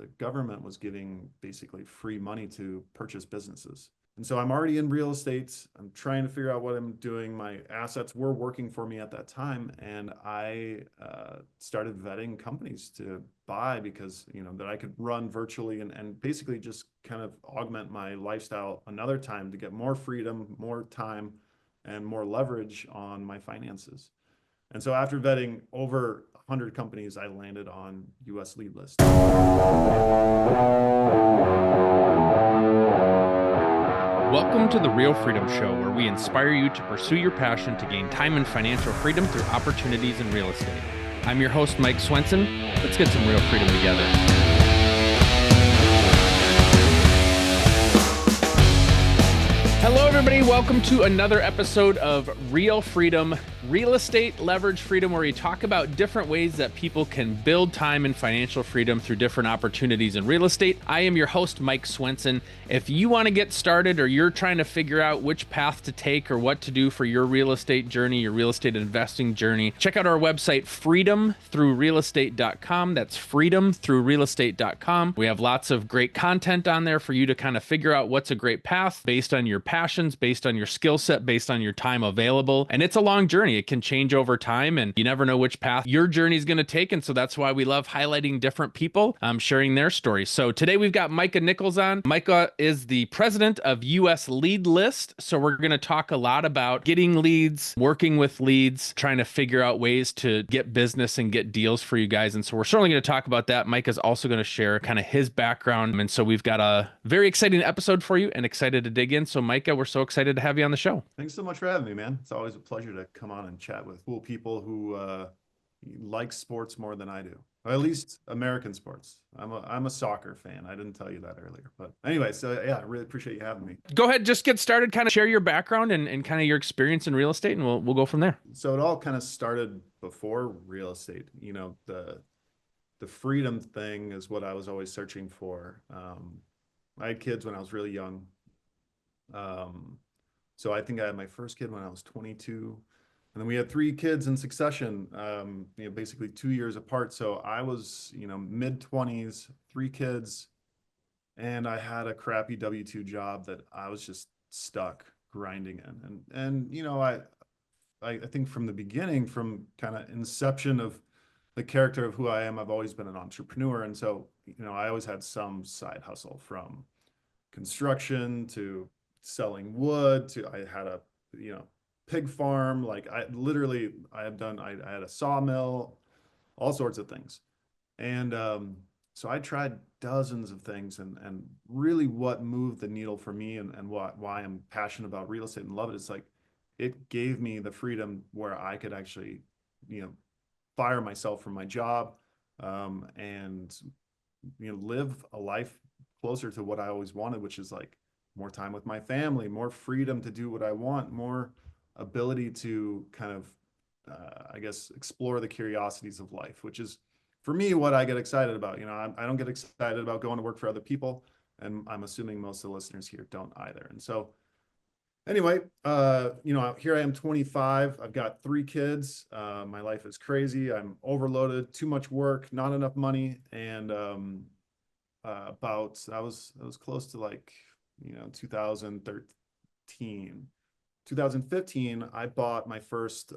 the government was giving basically free money to purchase businesses. And so I'm already in real estate. I'm trying to figure out what I'm doing. My assets were working for me at that time. And I started vetting companies to buy because, that I could run virtually and basically just kind of augment my lifestyle another time to get more freedom, more time, and more leverage on my finances. And so after vetting over 100 companies, I landed on US lead list. Welcome to the Real Freedom Show, where we inspire you to pursue your passion to gain time and financial freedom through opportunities in real estate. I'm your host, Mike Swenson. Let's get some real freedom together. Hello, everybody. Welcome to another episode of Real Freedom, Real Estate Leverage Freedom, where we talk about different ways that people can build time and financial freedom through different opportunities in real estate. I am your host, Mike Swenson. If you want to get started or you're trying to figure out which path to take or what to do for your real estate journey, your real estate investing journey, check out our website, freedomthroughrealestate.com. That's freedomthroughrealestate.com. We have lots of great content on there for you to kind of figure out what's a great path based on your passions, based on your skill set, based on your time available. And it's a long journey. It can change over time and you never know which path your journey is going to take. And so that's why we love highlighting different people, sharing their stories. So today we've got Micah Nicholes on. Micah is the president of US Lead List. So we're going to talk a lot about getting leads, working with leads, trying to figure out ways to get business and get deals for you guys. And so we're certainly going to talk about that. Micah's also going to share kind of his background. And so we've got a very exciting episode for you and excited to dig in. So Micah, we're so excited to have you on the show. Thanks so much for having me, man. It's always a pleasure to come on and chat with cool people who like sports more than I do. Or at least American sports. I'm a soccer fan. I didn't tell you that earlier. But anyway, so yeah, I really appreciate you having me. Go ahead, just get started, kind of share your background and kind of your experience in real estate, and we'll go from there. So it all kind of started before real estate. The freedom thing is what I was always searching for. I had kids when I was really young. So I think I had my first kid when I was 22. And then we had 3 kids in succession, basically 2 years apart. So I was, mid-20s, 3 kids, and I had a crappy W-2 job that I was just stuck grinding in. And I think from the beginning, from kind of inception of the character of who I am, I've always been an entrepreneur. And so, I always had some side hustle, from construction to selling wood to I had a, pig farm. Like I had a sawmill, all sorts of things. And so I tried dozens of things, and really what moved the needle for me and why I'm passionate about real estate and love it is like it gave me the freedom where I could actually, fire myself from my job and live a life closer to what I always wanted, which is like more time with my family, more freedom to do what I want, more ability to kind of, I guess, explore the curiosities of life, which is for me what I get excited about. I don't get excited about going to work for other people, and I'm assuming most of the listeners here don't either. And so anyway, here I am, 25. I've got 3 kids. My life is crazy. I'm overloaded, too much work, not enough money. And I was close to like, 2013. 2015, I bought my first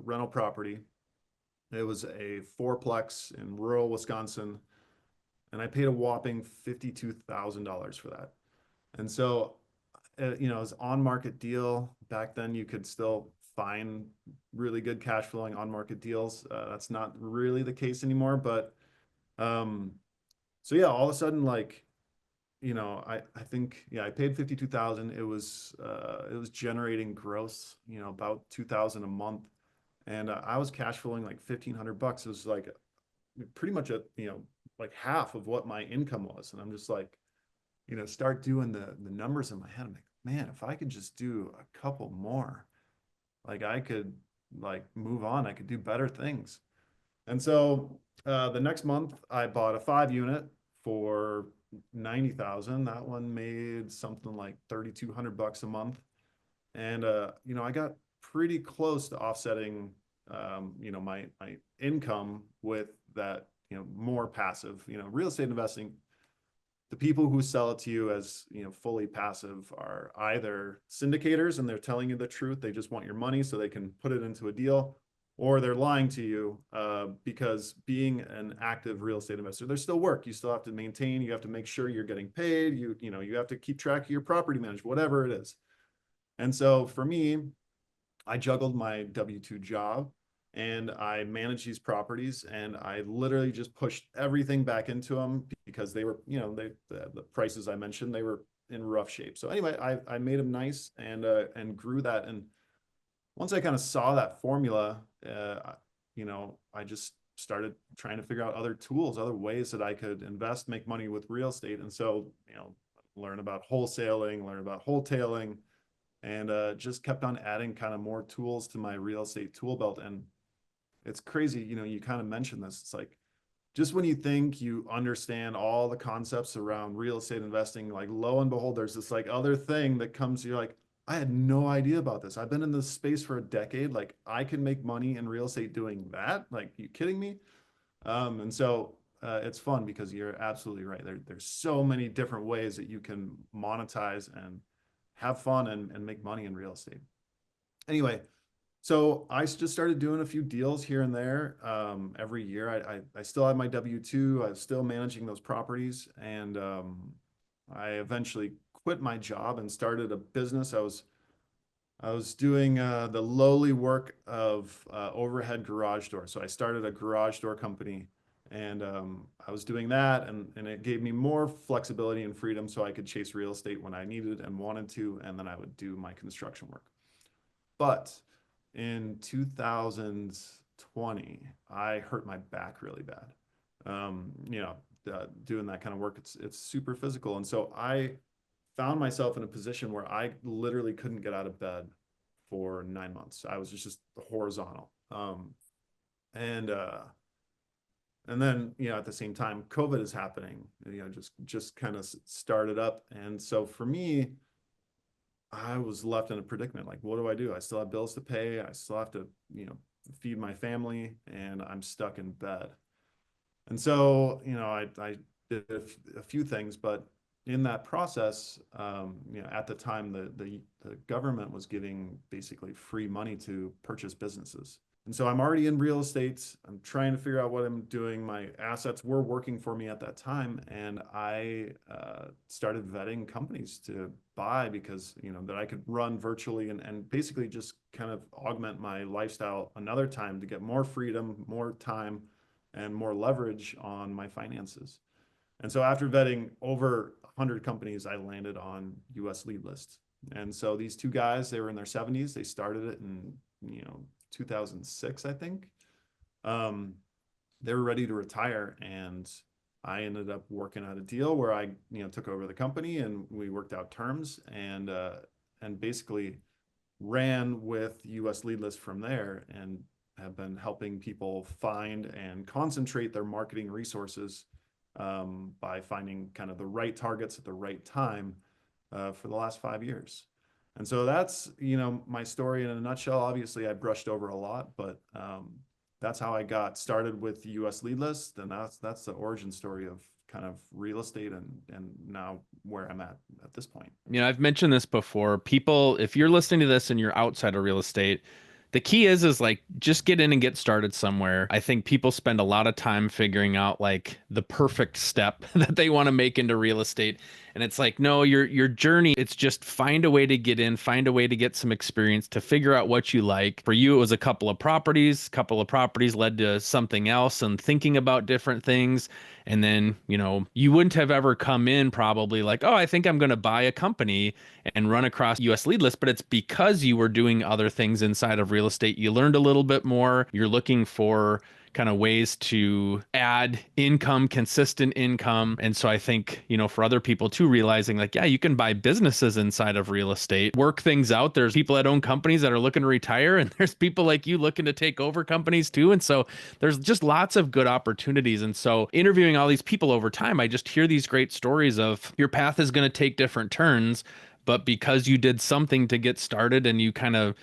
rental property. It was a 4-plex in rural Wisconsin, and I paid a whopping $52,000 for that. And so, it was on-market deal. Back then, you could still find really good cash flowing on-market deals. That's not really the case anymore. But so yeah, all of a sudden, like, I think, I paid $52,000. It was generating gross, about $2,000 a month. And I was cash flowing like $1,500. It was like pretty much like half of what my income was. And I'm just like, start doing the numbers in my head. I'm like, man, if I could just do a couple more, like I could like move on, I could do better things. And so the next month I bought a 5-unit for $90,000. That one made something like $3,200 a month. And I got pretty close to offsetting my income with that more passive. Real estate investing, the people who sell it to you as, fully passive are either syndicators and they're telling you the truth. They just want your money so they can put it into a deal, or they're lying to you, because being an active real estate investor, there's still work. You still have to maintain, you have to make sure you're getting paid. You have to keep track of your property management, whatever it is. And so for me, I juggled my W-2 job and I managed these properties, and I literally just pushed everything back into them because they were, the prices I mentioned, they were in rough shape. So anyway, I made them nice and grew that. And once I kind of saw that formula, I just started trying to figure out other tools, other ways that I could invest, make money with real estate. And so, learn about wholesaling, learn about wholetailing, and just kept on adding kind of more tools to my real estate tool belt. And it's crazy, you kind of mentioned this. It's like, just when you think you understand all the concepts around real estate investing, like lo and behold, there's this like other thing that comes, you're like, I had no idea about this. I've been in this space for a decade. Like, I can make money in real estate doing that. Like, you kidding me? And so it's fun because you're absolutely right. There's so many different ways that you can monetize and have fun and make money in real estate. Anyway, so I just started doing a few deals here and there every year. I still have my W-2. I was still managing those properties, and I eventually quit my job and started a business. I was doing the lowly work of overhead garage door. So I started a garage door company, and I was doing that, and it gave me more flexibility and freedom so I could chase real estate when I needed and wanted to, and then I would do my construction work. But in 2020, I hurt my back really bad. Doing that kind of work, it's super physical. And so I found myself in a position where I literally couldn't get out of bed for 9 months. I was just horizontal. And then, at the same time, COVID is happening, just kind of started up. And so for me, I was left in a predicament. Like, what do I do? I still have bills to pay. I still have to, feed my family, and I'm stuck in bed. And so, I did a few things, but in that process, at the time, the government was giving basically free money to purchase businesses. And so I'm already in real estate. I'm trying to figure out what I'm doing. My assets were working for me at that time. And I started vetting companies to buy because, that I could run virtually and basically just kind of augment my lifestyle another time to get more freedom, more time, and more leverage on my finances. And so after vetting over 100 companies, I landed on US lead list. And so these two guys, they were in their 70s. They started it in, 2006, I think. They were ready to retire, and I ended up working out a deal where I, took over the company, and we worked out terms, and basically ran with US lead list from there, and have been helping people find and concentrate their marketing resources by finding kind of the right targets at the right time for the last 5 years. And so that's, my story in a nutshell. Obviously, I brushed over a lot, but that's how I got started with the US lead list. And that's the origin story of kind of real estate and now where I'm at this point. I've mentioned this before. People, if you're listening to this and you're outside of real estate, the key is like just get in and get started somewhere. I think people spend a lot of time figuring out like the perfect step that they want to make into real estate. And it's like, no, your journey, it's just find a way to get in, find a way to get some experience, to figure out what you like. For you, it was a couple of properties led to something else and thinking about different things. And then, you wouldn't have ever come in probably like, oh, I think I'm going to buy a company and run across US lead list, but it's because you were doing other things inside of real estate. You learned a little bit more. You're looking for kind of ways to add income, consistent income. And so I think, for other people too, realizing like, yeah, you can buy businesses inside of real estate, work things out. There's people that own companies that are looking to retire, and there's people like you looking to take over companies too. And so there's just lots of good opportunities. And so interviewing all these people over time, I just hear these great stories of your path is going to take different turns, but because you did something to get started and you kind of,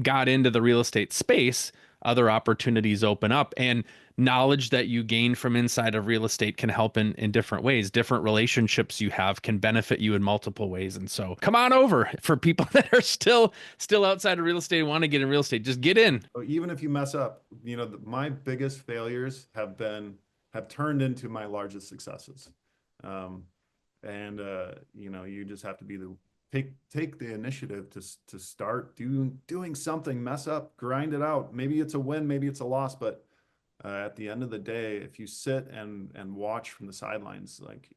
got into the real estate space, other opportunities open up. And knowledge that you gain from inside of real estate can help in different ways. Different relationships you have can benefit you in multiple ways. And so come on over for people that are still outside of real estate and want to get in real estate. Just get in. So even if you mess up, my biggest failures have turned into my largest successes. Um, you just have to be take the initiative to start doing something, mess up, grind it out. Maybe it's a win, maybe it's a loss, but at the end of the day, if you sit and watch from the sidelines, like,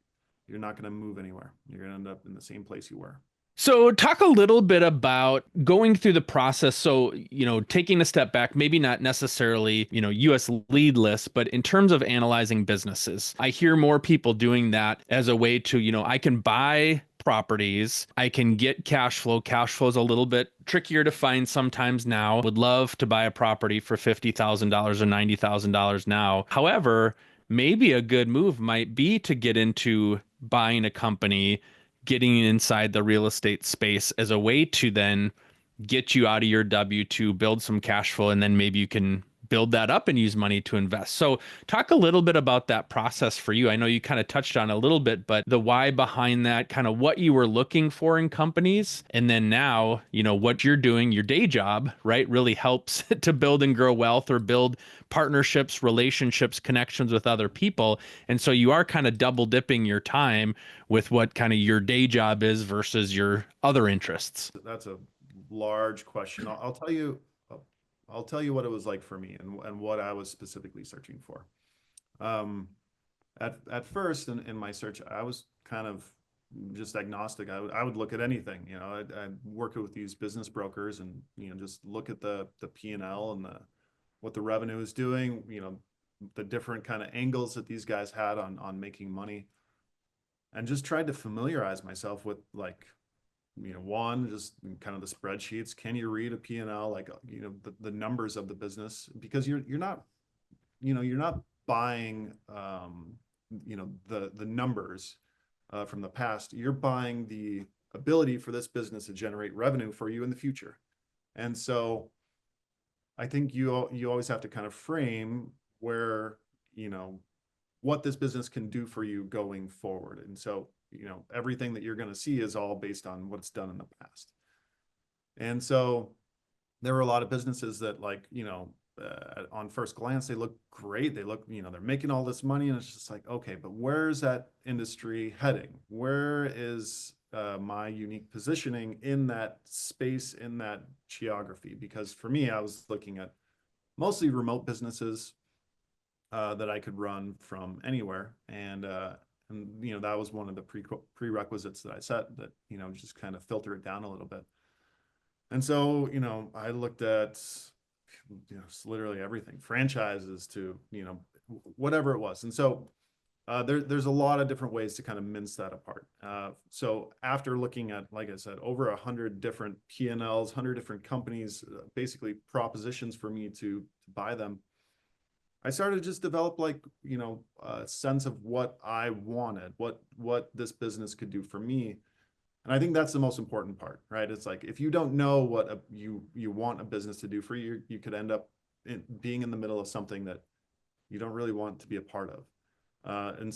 you're not going to move anywhere. You're going to end up in the same place you were. So talk a little bit about going through the process. So, taking a step back, maybe not necessarily, US lead list, but in terms of analyzing businesses, I hear more people doing that as a way to, I can buy properties, I can get cash flow. Cash flow is a little bit trickier to find sometimes now. Would love to buy a property for $50,000 or $90,000 now. However, maybe a good move might be to get into buying a company, getting inside the real estate space as a way to then get you out of your W-2, build some cash flow, and then maybe you can build that up and use money to invest. So talk a little bit about that process for you. I know you kind of touched on a little bit, but the why behind that, kind of what you were looking for in companies. And then now, what you're doing, your day job, right, really helps to build and grow wealth or build partnerships, relationships, connections with other people. And so you are kind of double dipping your time with what kind of your day job is versus your other interests. That's a large question. I'll tell you what it was like for me and what I was specifically searching for. Um, at first in my search, I was kind of just agnostic. I would look at anything. I'd work with these business brokers and just look at the P&L and what the revenue is doing. The different kind of angles that these guys had on making money, and just tried to familiarize myself with, like, one, just kind of the spreadsheets. Can you read a P&L, like, the numbers of the business? Because you're not buying, the numbers from the past. You're buying the ability for this business to generate revenue for you in the future. And so I think you always have to kind of frame where, what this business can do for you going forward. And so, everything that you're going to see is all based on what's done in the past. And so there were a lot of businesses that, like, on first glance, they look great. They look, they're making all this money, and it's just like, okay, but where's that industry heading? Where is my unique positioning in that space, in that geography? Because for me, I was looking at mostly remote businesses that I could run from anywhere. And that was one of the prerequisites that I set, that, just kind of filter it down a little bit. And so, I looked at, literally everything, franchises to, whatever it was. And so there's a lot of different ways to kind of mince that apart. So after looking at, like I said, over 100 different P&Ls, 100 different companies, basically propositions for me to buy them, I started to just develop, like, a sense of what I wanted, what this business could do for me. And I think that's the most important part, right? It's like, if you don't know what you want a business to do for you, you could end up being in the middle of something that you don't really want to be a part of. And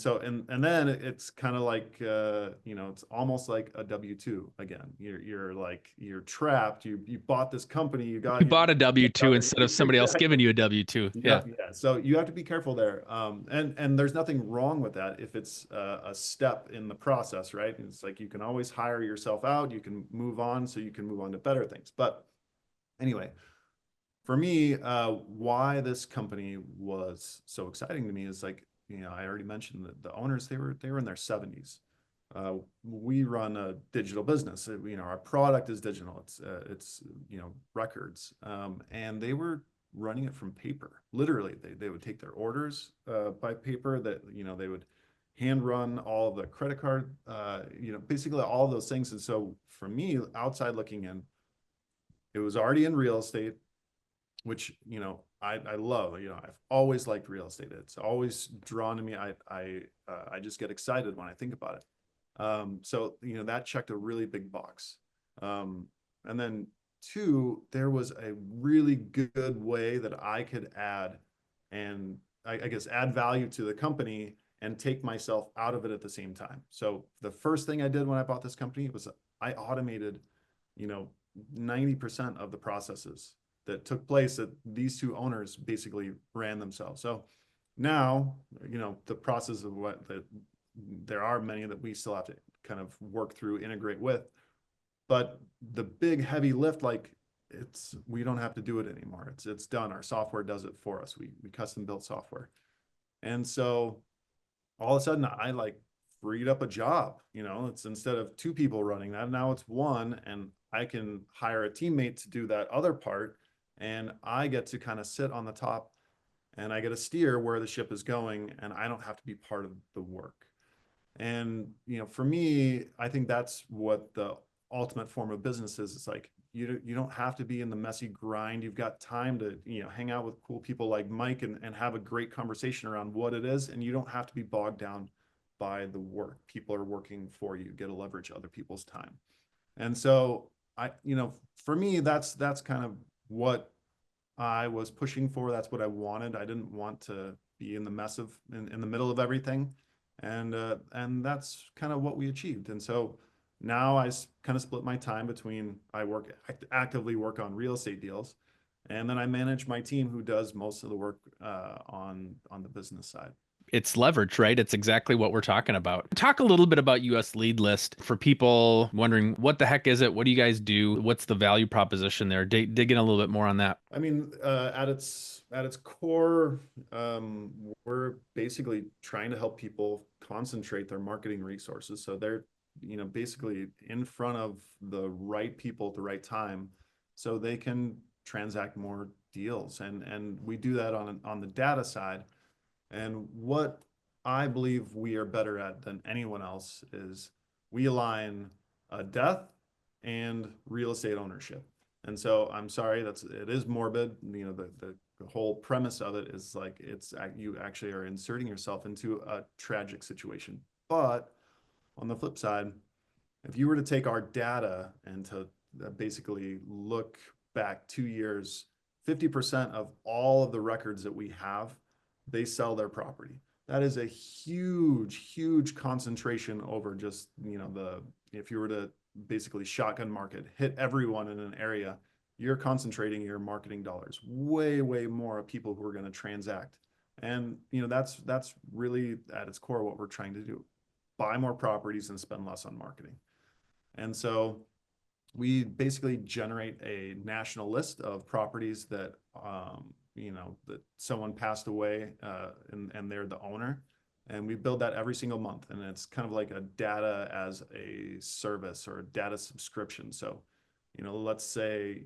then it's kind of like, it's almost like a W-2 again. You're trapped. You bought this company. You bought a W-2 instead of somebody else giving you a W-2. Yeah. So you have to be careful there. And there's nothing wrong with that if it's a step in the process, right? It's like, you can always hire yourself out. You can move on, so you can move on to better things. But anyway, for me, why this company was so exciting to me is, like, I already mentioned that the owners, they were in their 70s. We run a digital business. Our product is digital. It's records. And they were running it from paper. Literally, they would take their orders by paper. That they would hand run all the credit card, basically all of those things. And so for me, outside looking in, it was already in real estate, which I love. I've always liked real estate. It's always drawn to me. I just get excited when I think about it. So that checked a really big box. And then two, there was a really good way that I could add and I guess, add value to the company and take myself out of it at the same time. So the first thing I did when I bought this company was I automated, 90% of the processes that took place that these two owners basically ran themselves. So now, the process of what that there are many that we still have to kind of work through, integrate with, but the big heavy lift, like we don't have to do it anymore. It's done. Our software does it for us. We custom built software. And so all of a sudden I like freed up a job. It's instead of two people running that, now it's one, and I can hire a teammate to do that other part. And I get to kind of sit on the top, and I get to steer where the ship is going, and I don't have to be part of the work. And, for me, I think that's what the ultimate form of business is. It's like, you don't have to be in the messy grind. You've got time to, hang out with cool people like Mike and have a great conversation around what it is. And you don't have to be bogged down by the work. People are working for you, get to leverage other people's time. And so for me, that's kind of what I was pushing for. That's what I wanted. I didn't want to be in the mess of in the middle of everything. And that's kind of what we achieved. And so now I kind of split my time between actively work on real estate deals, and then I manage my team who does most of the work on the business side. It's leverage, right? It's exactly what we're talking about. Talk a little bit about US Lead List for people wondering, what the heck is it? What do you guys do? What's the value proposition there? Dig in a little bit more on that. I mean, at its core, we're basically trying to help people concentrate their marketing resources so they're basically in front of the right people at the right time, so they can transact more deals. And we do that on the data side. And what I believe we are better at than anyone else is we align death and real estate ownership. And so I'm sorry, it is morbid. The whole premise of it is like you actually are inserting yourself into a tragic situation. But on the flip side, if you were to take our data and to basically look back 2 years, 50% of all of the records that we have, they sell their property. That is a huge, huge concentration over just, if you were to basically shotgun market, hit everyone in an area, you're concentrating your marketing dollars way, way more of people who are going to transact. And, that's really at its core what we're trying to do. Buy more properties and spend less on marketing. And so we basically generate a national list of properties that, that someone passed away and they're the owner. And we build that every single month. And it's kind of like a data as a service or a data subscription. So, let's say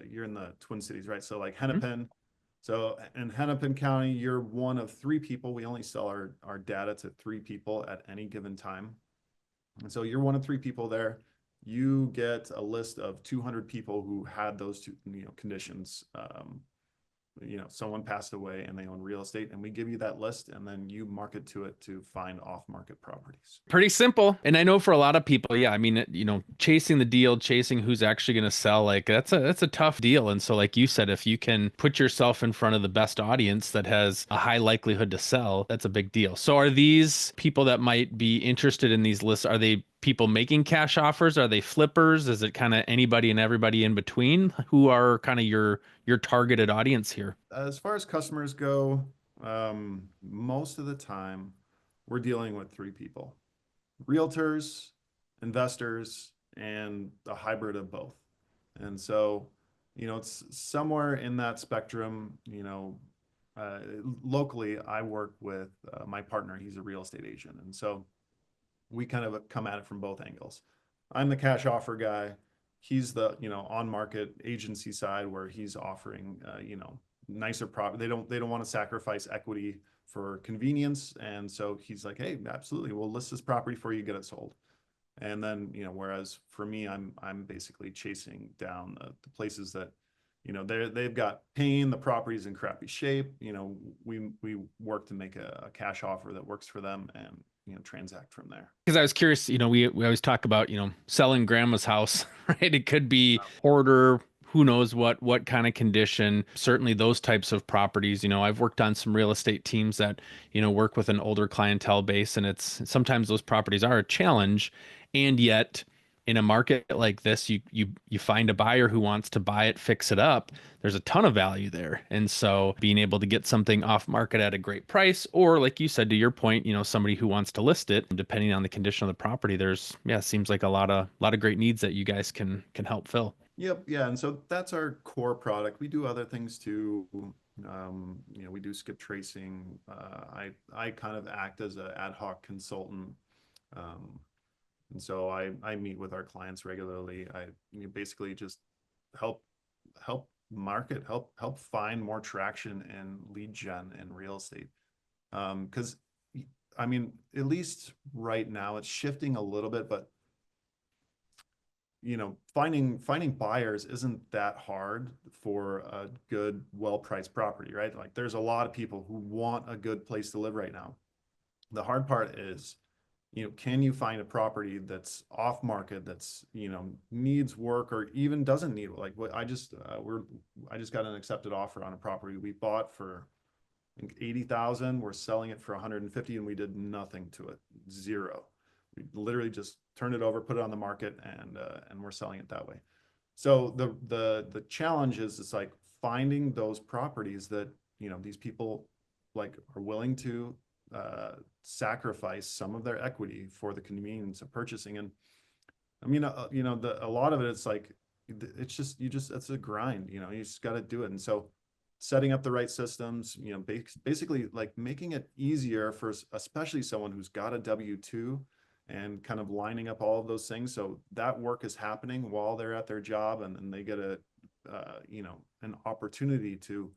you're in the Twin Cities, right? So like Hennepin. So in Hennepin County, you're one of 3 people. We only sell our data to 3 people at any given time. And so you're one of 3 people there. You get a list of 200 people who had those two, conditions. Someone passed away and they own real estate, and we give you that list, and then you market to it to find off-market properties. Pretty simple. And I know for a lot of people, yeah, I mean, chasing the deal, chasing who's actually going to sell, like that's a tough deal. And so like you said, if you can put yourself in front of the best audience that has a high likelihood to sell, that's a big deal. So are these people that might be interested in these lists, are they people making cash offers? Are they flippers? Is it kind of anybody and everybody in between? Who are kind of your targeted audience here? As far as customers go, most of the time we're dealing with 3 people: realtors, investors, and a hybrid of both. And so, it's somewhere in that spectrum. Locally, I work with my partner. He's a real estate agent. And so we kind of come at it from both angles. I'm the cash offer guy. He's the, on market agency side, where he's offering, nicer property. They don't want to sacrifice equity for convenience. And so he's like, hey, absolutely, we'll list this property for you, get it sold. And then, whereas for me, I'm basically chasing down the places that, they've got pain, the property's in crappy shape. We work to make a cash offer that works for them, and transact from there. Because I was curious, we always talk about, selling grandma's house, right? It could be hoarder who knows what kind of condition. Certainly those types of properties, I've worked on some real estate teams that, work with an older clientele base, and it's sometimes those properties are a challenge. And yet in a market like this, you find a buyer who wants to buy it, fix it up. There's a ton of value there. And so being able to get something off market at a great price, or like you said, to your point, somebody who wants to list it, depending on the condition of the property, there's, yeah, seems like a lot of great needs that you guys can help fill. Yep, yeah, and so that's our core product. We do other things too. We do skip tracing. I kind of act as an ad hoc consultant. Um, and so I meet with our clients regularly. Basically just help market, help find more traction and lead gen in real estate. Because I mean, at least right now it's shifting a little bit, but finding buyers isn't that hard for a good, well-priced property, right? Like there's a lot of people who want a good place to live right now. The hard part is, can you find a property that's off market, that's, needs work or even doesn't need, like what I just got an accepted offer on a property we bought for, I think 80,000. We're selling it for 150 and we did nothing to it. Zero. We literally just turned it over, put it on the market, and we're selling it that way. So the challenge is it's like finding those properties that, these people like are willing to sacrifice some of their equity for the convenience of purchasing. And I mean, a lot of it, it's like, it's a grind, you just got to do it. And so setting up the right systems, basically like making it easier for especially someone who's got a W-2 and kind of lining up all of those things. So that work is happening while they're at their job, and they get an opportunity to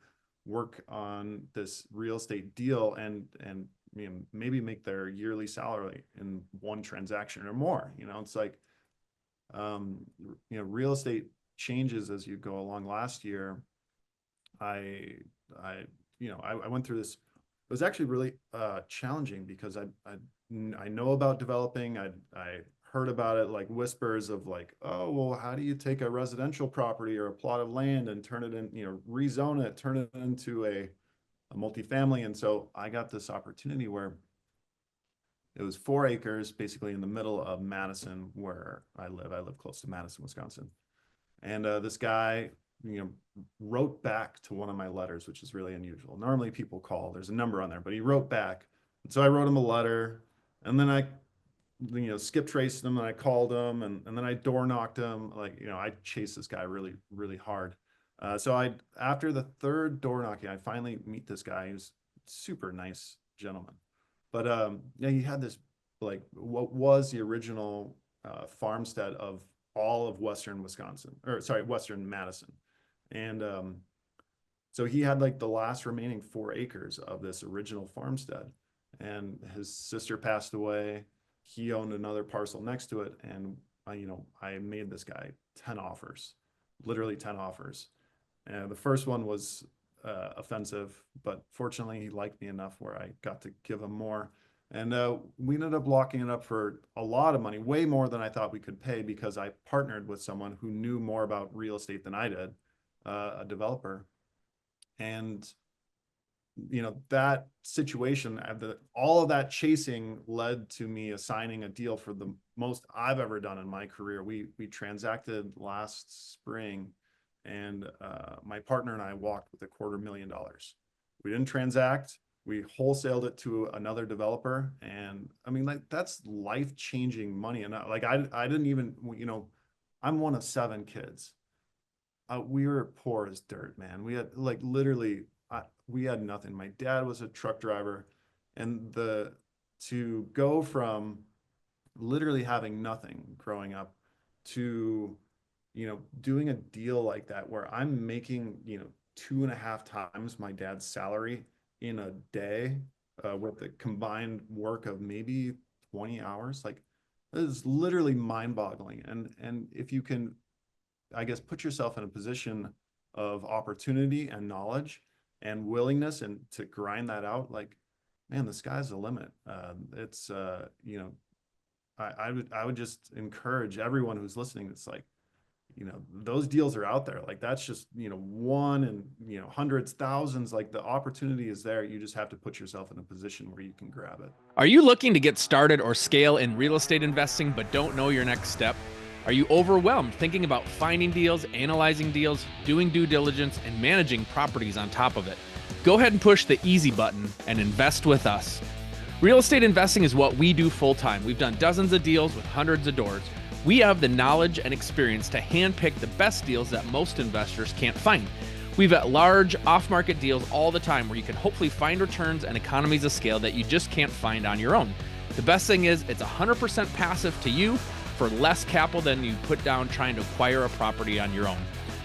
work on this real estate deal and maybe make their yearly salary in one transaction or more. It's like, real estate changes as you go along. Last year, I went through this. It was actually really challenging because I know about developing. I heard about it, like whispers of like, oh, well, how do you take a residential property or a plot of land and turn it in, rezone it, turn it into a multifamily. And so I got this opportunity where it was 4 acres basically in the middle of Madison, where I live. I live close to Madison, Wisconsin. And this guy, wrote back to one of my letters, which is really unusual. Normally people call, there's a number on there, but he wrote back. And so I wrote him a letter, and then I, skip traced him, and I called him, and then I door knocked him. Like, I chased this guy really, really hard. So after the 3rd door knocking, I finally meet this guy. He was super nice gentleman. But yeah, he had this, like, what was the original farmstead of all of Western Wisconsin, or sorry, Western Madison. And so he had like the last remaining 4 acres of this original farmstead, and his sister passed away. He owned another parcel next to it. And I made this guy 10 offers, literally 10 offers. And the first one was offensive, but fortunately he liked me enough where I got to give him more. And we ended up locking it up for a lot of money, way more than I thought we could pay, because I partnered with someone who knew more about real estate than I did, a developer. And that situation, all of that chasing led to me assigning a deal for the most I've ever done in my career. We transacted last spring, and my partner and I walked with $250,000. We didn't transact. We wholesaled it to another developer. And I mean, like, that's life-changing money. And I didn't even, I'm one of 7 kids. We were poor as dirt, man. We had like literally, we had nothing. My dad was a truck driver, and to go from literally having nothing growing up to, doing a deal like that where I'm making, 2.5 times my dad's salary in a day, with the combined work of maybe 20 hours. Like, it is literally mind-boggling. And if you can, I guess, put yourself in a position of opportunity and knowledge and willingness and to grind that out, like, man, the sky's the limit. It's I would just encourage everyone who's listening. It's like, those deals are out there. Like that's just, one in, hundreds, thousands, like the opportunity is there. You just have to put yourself in a position where you can grab it. Are you looking to get started or scale in real estate investing but don't know your next step? Are you overwhelmed thinking about finding deals, analyzing deals, doing due diligence, and managing properties on top of it? Go ahead and push the easy button and invest with us. Real estate investing is what we do full time. We've done dozens of deals with hundreds of doors. We have the knowledge and experience to handpick the best deals that most investors can't find. We vet large off-market deals all the time where you can hopefully find returns and economies of scale that you just can't find on your own. The best thing is it's 100% passive to you for less capital than you put down trying to acquire a property on your own.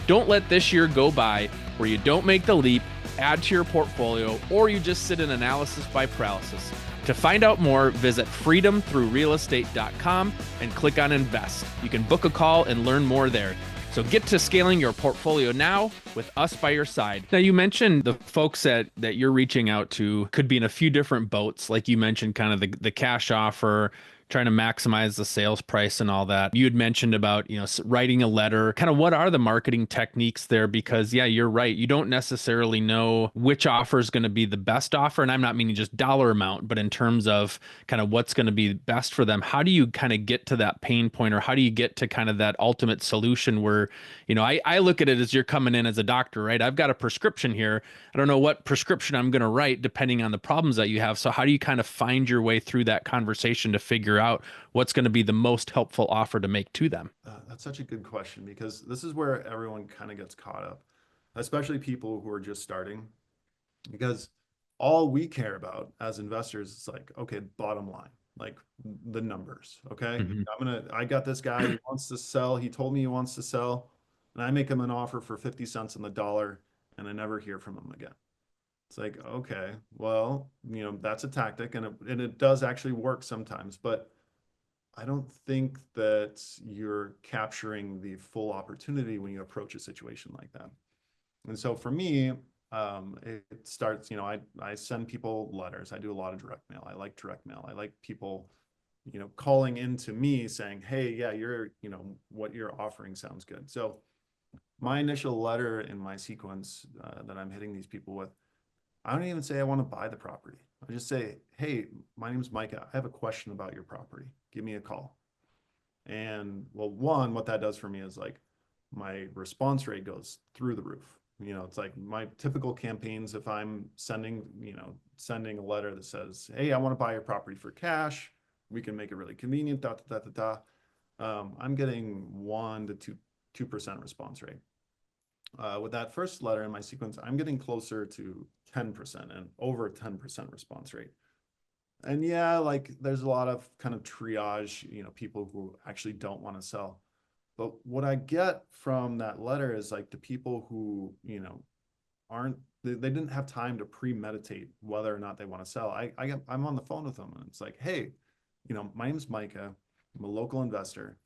Don't let this year go by where you don't make the leap, add to your portfolio, or you just sit in analysis by paralysis. To find out more, visit freedomthroughrealestate.com and click on invest. You can book a call and learn more there. So get to scaling your portfolio now with us by your side. Now, you mentioned the folks that you're reaching out to could be in a few different boats. Like you mentioned, kind of the cash offer, trying to maximize the sales price and all that. You had mentioned about, writing a letter. Kind of what are the marketing techniques there? Because yeah, you're right. You don't necessarily know which offer is going to be the best offer. And I'm not meaning just dollar amount, but in terms of kind of what's going to be best for them. How do you kind of get to that pain point, or how do you get to kind of that ultimate solution where, I look at it as you're coming in as a doctor, right? I've got a prescription here. I don't know what prescription I'm going to write depending on the problems that you have. So how do you kind of find your way through that conversation to figure out what's going to be the most helpful offer to make to them? That's such a good question, because this is where everyone kind of gets caught up, especially people who are just starting, because all we care about as investors is like, okay, bottom line, like the numbers. Okay. Mhm. I got this guy, he wants to sell. He told me he wants to sell, and I make him an offer for 50 cents on the dollar, and I never hear from him again. It's like, okay, well, that's a tactic, and it does actually work sometimes, but I don't think that you're capturing the full opportunity when you approach a situation like that. And so for me, it starts, I send people letters. I do a lot of direct mail. I like direct mail. I like people, calling into me saying, hey, yeah, what you're offering sounds good. So my initial letter in my sequence that I'm hitting these people with, I don't even say I want to buy the property. I just say, hey, my name's Micah. I have a question about your property. Give me a call. And well, one, what that does for me is like my response rate goes through the roof. It's like my typical campaigns, if I'm sending a letter that says, hey, I want to buy your property for cash, we can make it really convenient, da, da, da, da, da. I'm getting 1 to 2% response rate. With that first letter in my sequence, I'm getting closer to 10% and over 10% response rate. And yeah, like there's a lot of kind of triage, people who actually don't want to sell. But what I get from that letter is like the people who, aren't, they didn't have time to premeditate whether or not they want to sell. I'm on the phone with them, and it's like, hey, my name's Micah. I'm a local investor.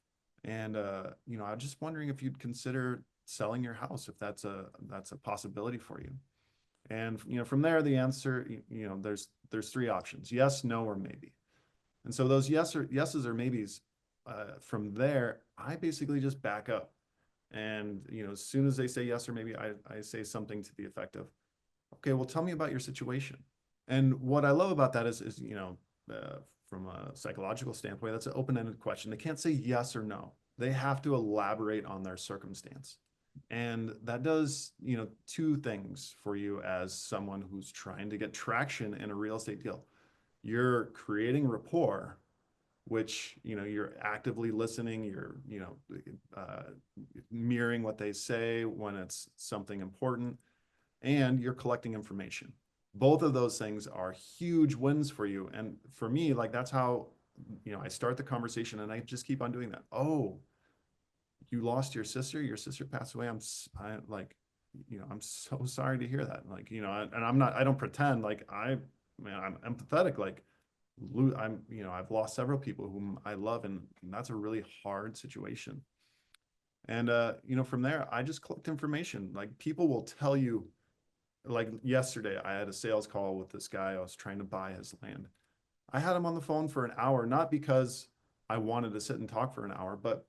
And, I'm just wondering if you'd consider selling your house, if that's a possibility for you. And, from there, the answer, there's three options: yes, no, or maybe. And so those yeses or maybes, from there, I basically just back up. And, as soon as they say yes or maybe, I say something to the effect of, okay, well, tell me about your situation. And what I love about that is from a psychological standpoint, that's an open-ended question. They can't say yes or no. They have to elaborate on their circumstance. And that does, two things for you as someone who's trying to get traction in a real estate deal. You're creating rapport, which, you're actively listening, you're, mirroring what they say when it's something important, and you're collecting information. Both of those things are huge wins for you. And for me, like that's how, I start the conversation, and I just keep on doing that. Oh, you lost your sister passed away. I'm so sorry to hear that. Like, and I don't pretend like I'm empathetic. Like I've lost several people whom I love, and that's a really hard situation. And, from there, I just collect information. Like people will tell you, like yesterday, I had a sales call with this guy. I was trying to buy his land. I had him on the phone for an hour, not because I wanted to sit and talk for an hour, but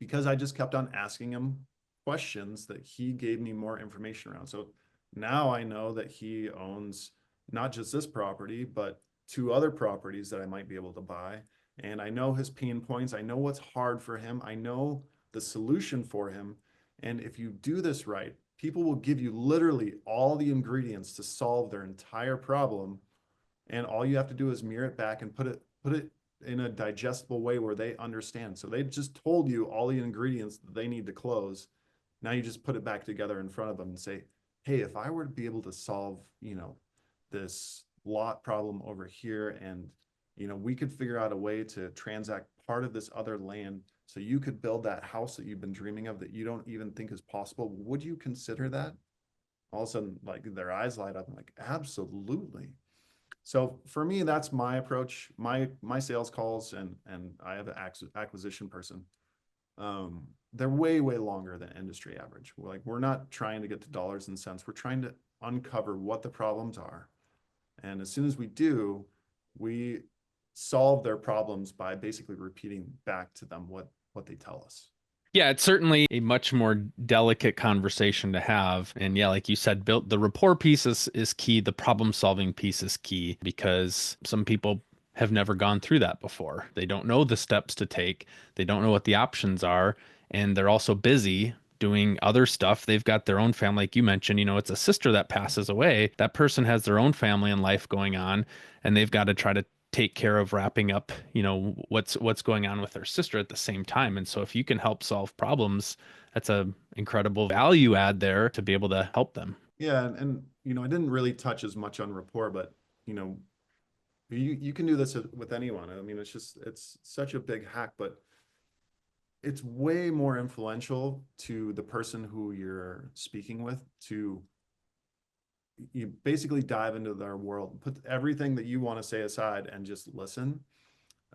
because I just kept on asking him questions that he gave me more information around. So now I know that he owns not just this property, but 2 other properties that I might be able to buy. And I know his pain points. I know what's hard for him. I know the solution for him. And if you do this right, people will give you literally all the ingredients to solve their entire problem. And all you have to do is mirror it back and put it in a digestible way where they understand. So they just told you all the ingredients that they need to close. Now you just put it back together in front of them and say, hey, if I were to be able to solve, this lot problem over here, and, we could figure out a way to transact part of this other land so you could build that house that you've been dreaming of that you don't even think is possible. Would you consider that? All of a sudden, like, their eyes light up. I'm like, absolutely. So for me, that's my approach. My sales calls, and I have an acquisition person. They're way longer than industry average. We're not trying to get to dollars and cents. We're trying to uncover what the problems are, and as soon as we do, we solve their problems by basically repeating back to them what they tell us. Yeah, it's certainly a much more delicate conversation to have. And yeah, like you said, built the rapport piece is key. The problem solving piece is key, because some people have never gone through that before. They don't know the steps to take. They don't know what the options are. And they're also busy doing other stuff. They've got their own family. Like you mentioned, it's a sister that passes away. That person has their own family and life going on, and they've got to try to take care of wrapping up, what's going on with their sister at the same time. And so if you can help solve problems, that's a incredible value add there to be able to help them. Yeah. And I didn't really touch as much on rapport, but, you can do this with anyone. I mean, it's such a big hack, but it's way more influential to the person who you're speaking with to you basically dive into their world, put everything that you want to say aside and just listen.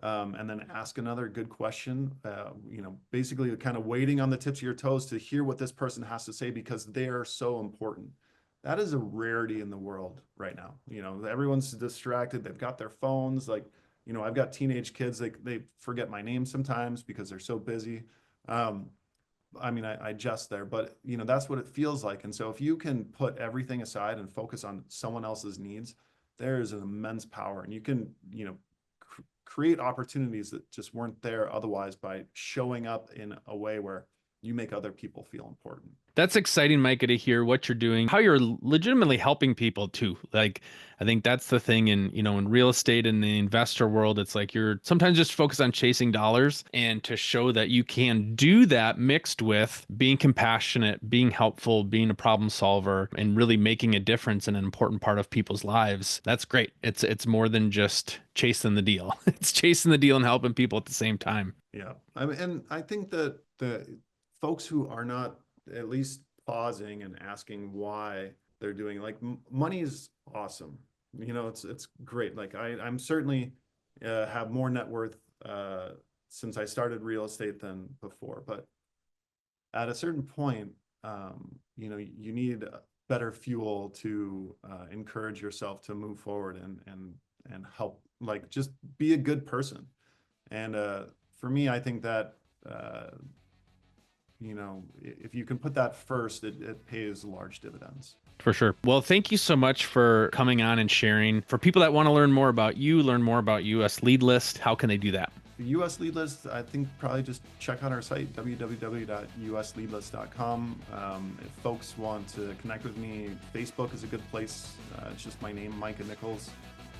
And then ask another good question, basically kind of waiting on the tips of your toes to hear what this person has to say, because they are so important. That is a rarity in the world right now. Everyone's distracted. They've got their phones. I've got teenage kids. They forget my name sometimes because they're so busy. I jest there, but that's what it feels like. And so if you can put everything aside and focus on someone else's needs, there is an immense power, and you can, create opportunities that just weren't there otherwise by showing up in a way where you make other people feel important. That's exciting, Micah, to hear what you're doing, how you're legitimately helping people too. Like, I think that's the thing in real estate and the investor world, it's like you're sometimes just focused on chasing dollars, and to show that you can do that mixed with being compassionate, being helpful, being a problem solver, and really making a difference in an important part of people's lives. That's great. It's more than just chasing the deal. It's chasing the deal and helping people at the same time. Yeah. And I think that the folks who are not at least pausing and asking why they're doing, money is awesome. It's great. I'm certainly have more net worth since I started real estate than before, but at a certain point, you need better fuel to encourage yourself to move forward and help, just be a good person. And for me, I think that if you can put that first, it pays large dividends. For sure. Well, thank you so much for coming on and sharing. For people that want to learn more about you, learn more about US Lead List, how can they do that? The US Lead List, I think probably just check out our site, www.usleadlist.com. If folks want to connect with me, Facebook is a good place. It's just my name, Micah Nicholes.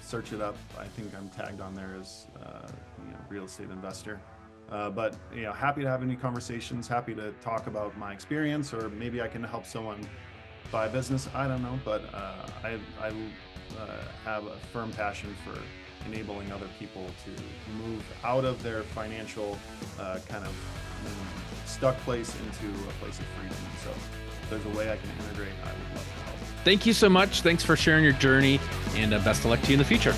Search it up. I think I'm tagged on there as real estate investor. But happy to have any conversations, happy to talk about my experience, or maybe I can help someone buy a business. I don't know, but I have a firm passion for enabling other people to move out of their financial kind of stuck place into a place of freedom. So if there's a way I can integrate, I would love to help. Thank you so much. Thanks for sharing your journey, and best of luck to you in the future.